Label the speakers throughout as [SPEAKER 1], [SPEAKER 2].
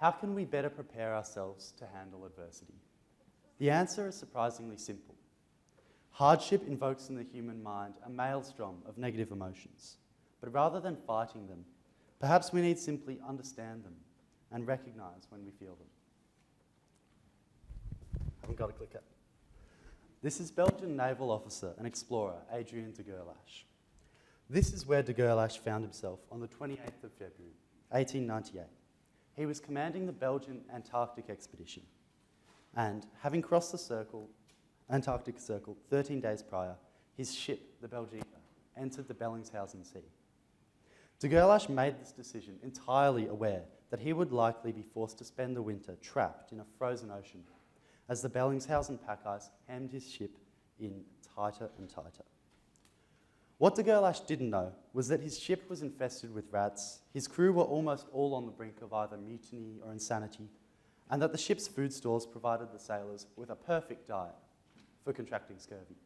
[SPEAKER 1] How can we better prepare ourselves to handle adversity? The answer is surprisingly simple. Hardship invokes in the human mind a maelstrom of negative emotions. But rather than fighting them, perhaps we need simply understand them and recognize when we feel them. Haven't got a clicker. This is Belgian naval officer and explorer Adrien de Gerlache. This is where de Gerlache found himself on the 28th of February, 1898. He was commanding the Belgian Antarctic expedition, and having crossed the Antarctic Circle 13 days prior, his ship, the Belgica, entered the Bellingshausen Sea. De Gerlache made this decision entirely aware that he would likely be forced to spend the winter trapped in a frozen ocean as the Bellingshausen pack ice hemmed his ship in tighter and tighter. What de Gerlache didn't know was that his ship was infested with rats, his crew were almost all on the brink of either mutiny or insanity, and that the ship's food stores provided the sailors with a perfect diet for contracting scurvy.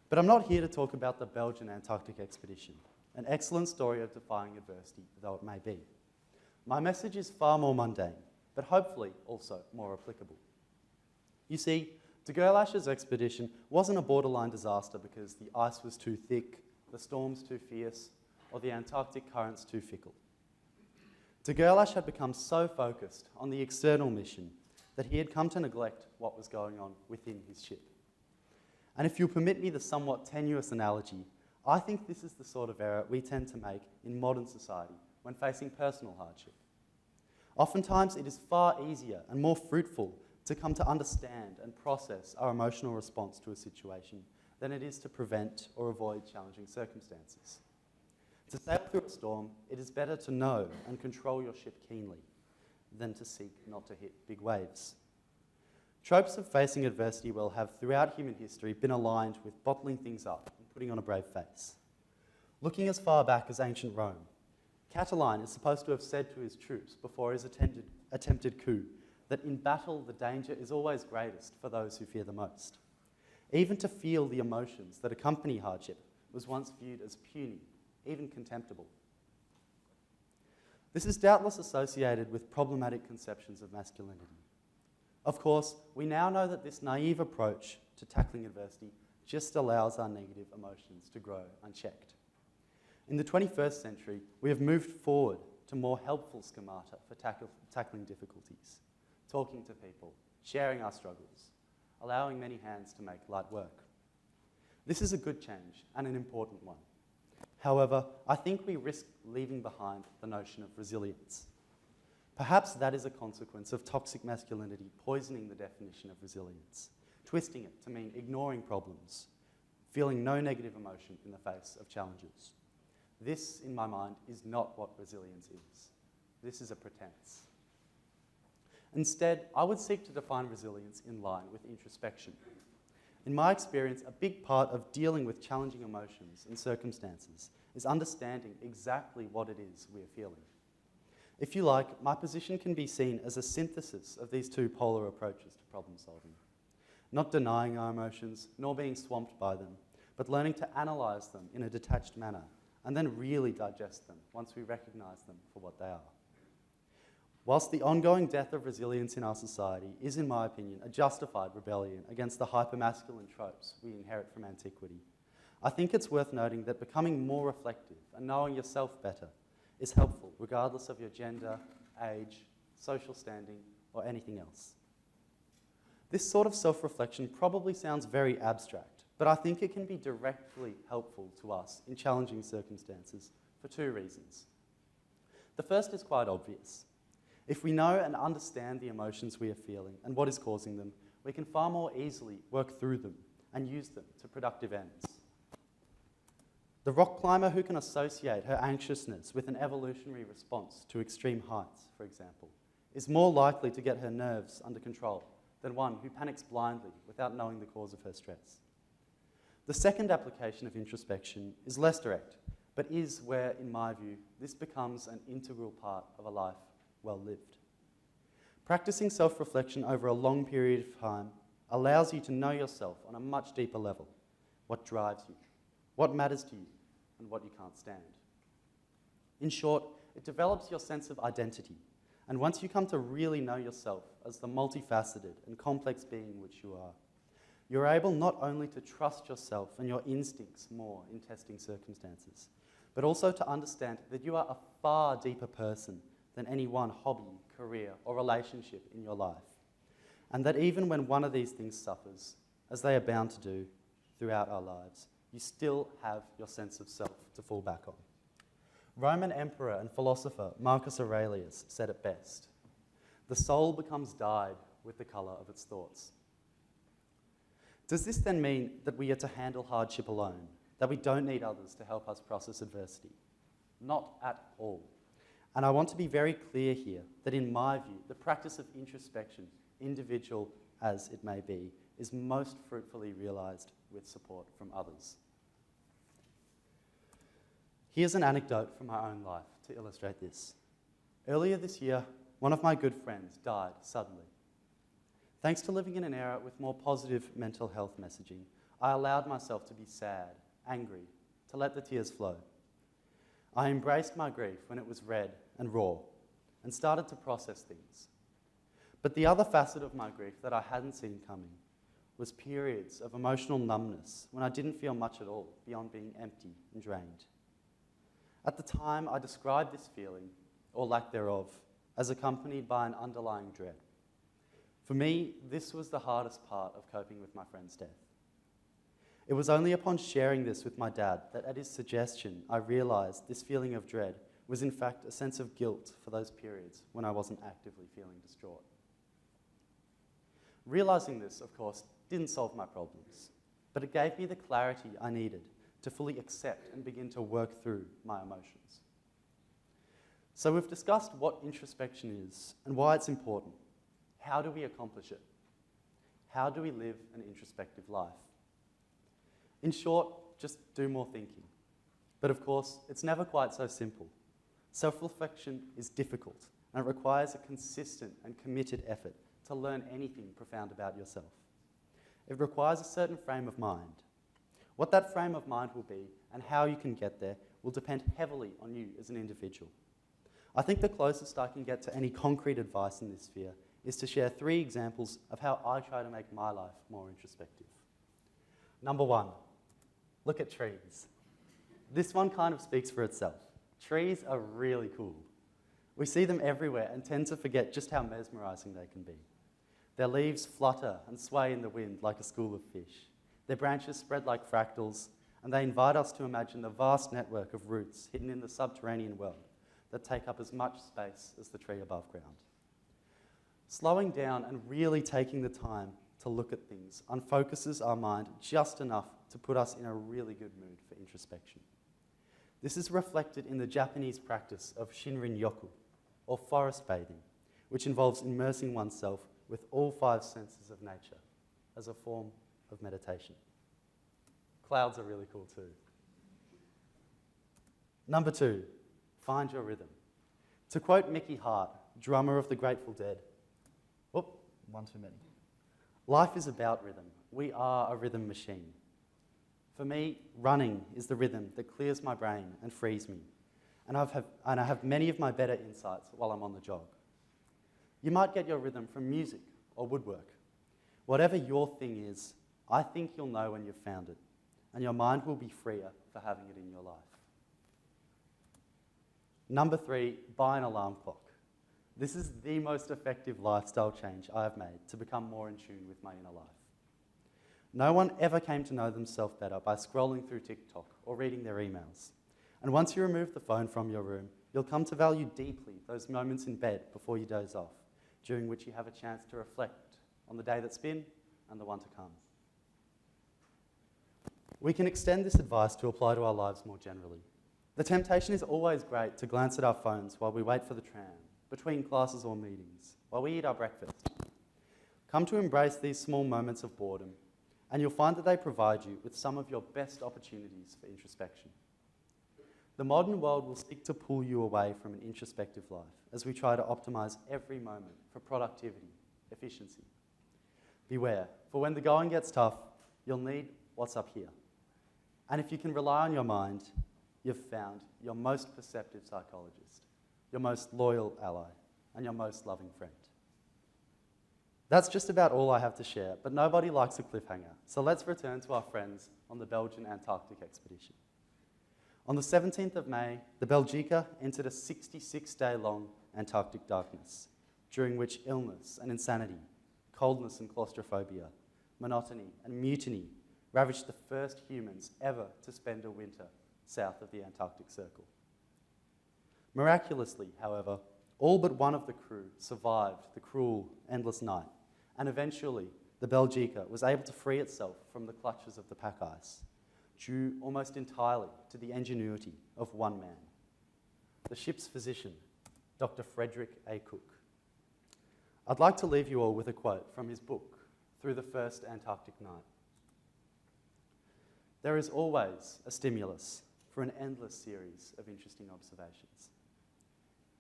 [SPEAKER 1] But I'm not here to talk about the Belgian Antarctic expedition, an excellent story of defying adversity, though it may be. My message is far more mundane, but hopefully also more applicable. You see, de Gerlache's expedition wasn't a borderline disaster because the ice was too thick, the storms too fierce, or the Antarctic currents too fickle. De Gerlache had become so focused on the external mission that he had come to neglect what was going on within his ship. And if you'll permit me the somewhat tenuous analogy, I think this is the sort of error we tend to make in modern society when facing personal hardship. Oftentimes, it is far easier and more fruitful to come to understand and process our emotional response to a situation than it is to prevent or avoid challenging circumstances. To sail through a storm, it is better to know and control your ship keenly than to seek not to hit big waves. Tropes of facing adversity well have throughout human history been aligned with bottling things up and putting on a brave face. Looking as far back as ancient Rome, Catiline is supposed to have said to his troops before his attempted coup that in battle the danger is always greatest for those who fear the most. Even to feel the emotions that accompany hardship was once viewed as puny, even contemptible. This is doubtless associated with problematic conceptions of masculinity. Of course, we now know that this naive approach to tackling adversity just allows our negative emotions to grow unchecked. In the 21st century, we have moved forward to more helpful schemata for tackling difficulties, talking to people, sharing our struggles, allowing many hands to make light work. This is a good change and an important one. However, I think we risk leaving behind the notion of resilience. Perhaps that is a consequence of toxic masculinity poisoning the definition of resilience, twisting it to mean ignoring problems, feeling no negative emotion in the face of challenges. This, in my mind, is not what resilience is. This is a pretense. Instead, I would seek to define resilience in line with introspection. In my experience, a big part of dealing with challenging emotions and circumstances is understanding exactly what it is we are feeling. If you like, my position can be seen as a synthesis of these two polar approaches to problem solving. Not denying our emotions, nor being swamped by them, but learning to analyse them in a detached manner, and then really digest them once we recognise them for what they are. Whilst the ongoing death of resilience in our society is, in my opinion, a justified rebellion against the hypermasculine tropes we inherit from antiquity, I think it's worth noting that becoming more reflective and knowing yourself better is helpful regardless of your gender, age, social standing, or anything else. This sort of self-reflection probably sounds very abstract, but I think it can be directly helpful to us in challenging circumstances for two reasons. The first is quite obvious. If we know and understand the emotions we are feeling and what is causing them, we can far more easily work through them and use them to productive ends. The rock climber who can associate her anxiousness with an evolutionary response to extreme heights, for example, is more likely to get her nerves under control than one who panics blindly without knowing the cause of her stress. The second application of introspection is less direct, but is where, in my view, this becomes an integral part of a life well lived. Practicing self-reflection over a long period of time allows you to know yourself on a much deeper level, what drives you, what matters to you, and what you can't stand. In short, it develops your sense of identity, And once you come to really know yourself as the multifaceted and complex being which you are, you're able not only to trust yourself and your instincts more in testing circumstances, but also to understand that you are a far deeper person than any one hobby, career, or relationship in your life. And that even when one of these things suffers, as they are bound to do throughout our lives, you still have your sense of self to fall back on. Roman emperor and philosopher Marcus Aurelius said it best: "The soul becomes dyed with the colour of its thoughts." Does this then mean that we are to handle hardship alone, that we don't need others to help us process adversity? Not at all. And I want to be very clear here that in my view, the practice of introspection, individual as it may be, is most fruitfully realised with support from others. Here's an anecdote from my own life to illustrate this. Earlier this year, one of my good friends died suddenly. Thanks to living in an era with more positive mental health messaging, I allowed myself to be sad, angry, to let the tears flow. I embraced my grief when it was red and raw, and started to process things. But the other facet of my grief that I hadn't seen coming was periods of emotional numbness when I didn't feel much at all beyond being empty and drained. At the time, I described this feeling, or lack thereof, as accompanied by an underlying dread. For me, this was the hardest part of coping with my friend's death. It was only upon sharing this with my dad that at his suggestion, I realised this feeling of dread was in fact a sense of guilt for those periods when I wasn't actively feeling distraught. Realising this, of course, didn't solve my problems, but it gave me the clarity I needed to fully accept and begin to work through my emotions. So we've discussed what introspection is and why it's important. How do we accomplish it? How do we live an introspective life? In short, just do more thinking. But of course, it's never quite so simple. Self-reflection is difficult, and it requires a consistent and committed effort to learn anything profound about yourself. It requires a certain frame of mind. What that frame of mind will be and how you can get there will depend heavily on you as an individual. I think the closest I can get to any concrete advice in this sphere is to share 3 examples of how I try to make my life more introspective. Number 1, look at trees. This one kind of speaks for itself. Trees are really cool. We see them everywhere and tend to forget just how mesmerising they can be. Their leaves flutter and sway in the wind like a school of fish. Their branches spread like fractals, and they invite us to imagine the vast network of roots hidden in the subterranean world that take up as much space as the tree above ground. Slowing down and really taking the time to look at things unfocuses our mind just enough to put us in a really good mood for introspection. This is reflected in the Japanese practice of Shinrin-yoku, or forest bathing, which involves immersing oneself with all 5 senses of nature as a form of meditation. Clouds are really cool too. Number 2, find your rhythm. To quote Mickey Hart, drummer of the Grateful Dead, one too many. Life is about rhythm. We are a rhythm machine. For me, running is the rhythm that clears my brain and frees me. And I have many of my better insights while I'm on the jog. You might get your rhythm from music or woodwork. Whatever your thing is, I think you'll know when you've found it, and your mind will be freer for having it in your life. Number 3, buy an alarm clock. This is the most effective lifestyle change I have made to become more in tune with my inner life. No one ever came to know themselves better by scrolling through TikTok or reading their emails. And once you remove the phone from your room, you'll come to value deeply those moments in bed before you doze off, during which you have a chance to reflect on the day that's been and the one to come. We can extend this advice to apply to our lives more generally. The temptation is always great to glance at our phones while we wait for the tram, between classes or meetings, while we eat our breakfast. Come to embrace these small moments of boredom, and you'll find that they provide you with some of your best opportunities for introspection. The modern world will seek to pull you away from an introspective life as we try to optimize every moment for productivity, efficiency. Beware, for when the going gets tough, you'll need what's up here. And if you can rely on your mind, you've found your most perceptive psychologist, your most loyal ally, and your most loving friend. That's just about all I have to share, but nobody likes a cliffhanger, so let's return to our friends on the Belgian Antarctic expedition. On the 17th of May, the Belgica entered a 66-day-long Antarctic darkness, during which illness and insanity, coldness and claustrophobia, monotony and mutiny ravaged the first humans ever to spend a winter south of the Antarctic Circle. Miraculously, however, all but one of the crew survived the cruel, endless night, and eventually the Belgica was able to free itself from the clutches of the pack ice, due almost entirely to the ingenuity of one man, the ship's physician, Dr. Frederick A. Cook. I'd like to leave you all with a quote from his book, Through the First Antarctic Night. There is always a stimulus for an endless series of interesting observations.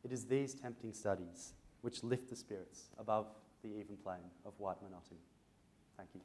[SPEAKER 1] It is these tempting studies which lift the spirits above the even plane of white monotony. Thank you.